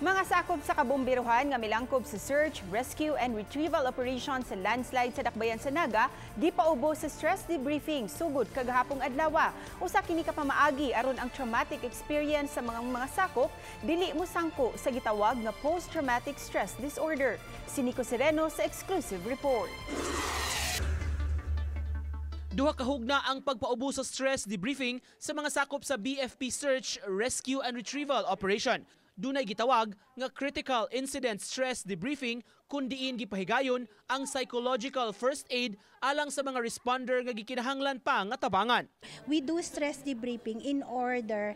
Mga sakop sa kabomberohan nga milangkob sa search, rescue and retrieval operation sa landslide sa dakbayan sa Naga, gipaubos sa stress debriefing sugod kagahapong adlaw. Usa kini ka pamaagi aron ang traumatic experience sa mga sakop dili mo sangko sa gitawag nga post-traumatic stress disorder. Si Nico Sereno sa exclusive report. Duha ka hugna ang pagpaubos sa stress debriefing sa mga sakop sa BFP Search, Rescue and Retrieval Operation. Dunay gitawag nga critical incident stress debriefing kun diin gipahigayon ang psychological first aid alang sa mga responder nga gikinahanglan pa nga tabangan. We do stress debriefing in order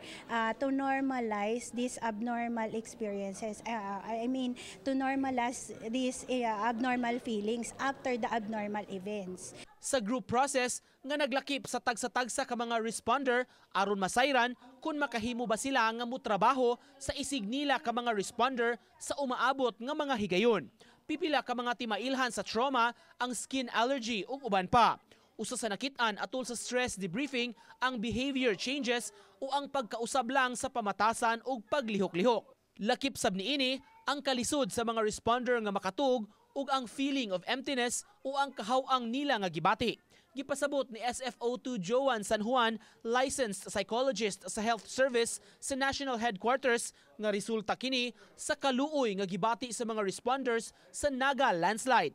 to normalize these abnormal experiences. To normalize these abnormal feelings after the abnormal events. Sa group process nga naglakip sa tagsa-tagsa ka mga responder aron masayran kung makahimo ba sila nga mutrabaho sa isig nila ka mga responder sa umaabot nga mga higayon. Pipila ka mga timailhan sa trauma, ang skin allergy ug uban pa. Usa sa nakit-an atol sa stress debriefing ang behavior changes o ang pagkausab lang sa pamatasan ug paglihok-lihok. Lakip sab niini ang kalisod sa mga responder nga makatug ug ang feeling of emptiness o ang kahawang nila nga gibati. Gipasabot ni SFO2 Joan San Juan, licensed psychologist sa health service sa national headquarters, nga resulta kini sa kaluoy nga gibati sa mga responders sa Naga landslide.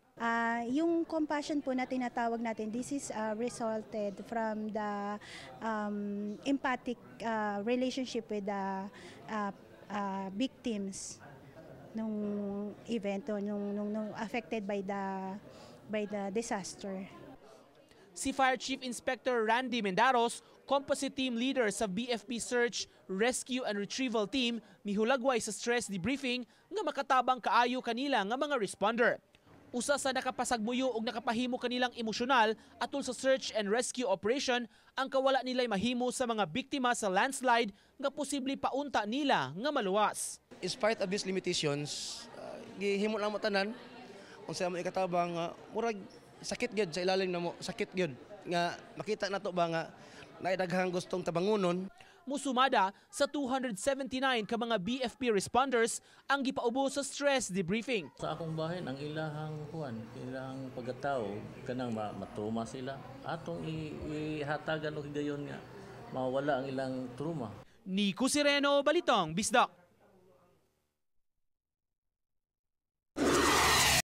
Yung compassion po na tinatawag natin, this is resulted from the empathic relationship with the victims nung event o nung affected by the disaster. Si Fire Chief Inspector Randy Mendaros, composite team leader sa BFP Search, Rescue and Retrieval Team, mihulagway sa stress debriefing nga makatabang kaayo kanila nga mga responder. Usa sa nakapasagmuyo ug nakapahimo kanilang emosyonal atol sa search and rescue operation ang kawala nila'y mahimo sa mga biktima sa landslide nga posible paunta nila nga maluwas. In spite of these limitations, gihimo lang mo tanan unsa mo ikatabang murag sakit gyud sa ilalim namo, sakit gyud nga makita nato ba nga naay daghang gustong tabangunon. Musumada sa 279 ka mga BFP responders ang gipaubos sa stress debriefing. Sa akong bahin ang ilahang ilang pagkatao kanang matruma sila atong ihatagan og higayon nga mawala ang ilang trauma. Nico Sereno, Balitang Bisdak.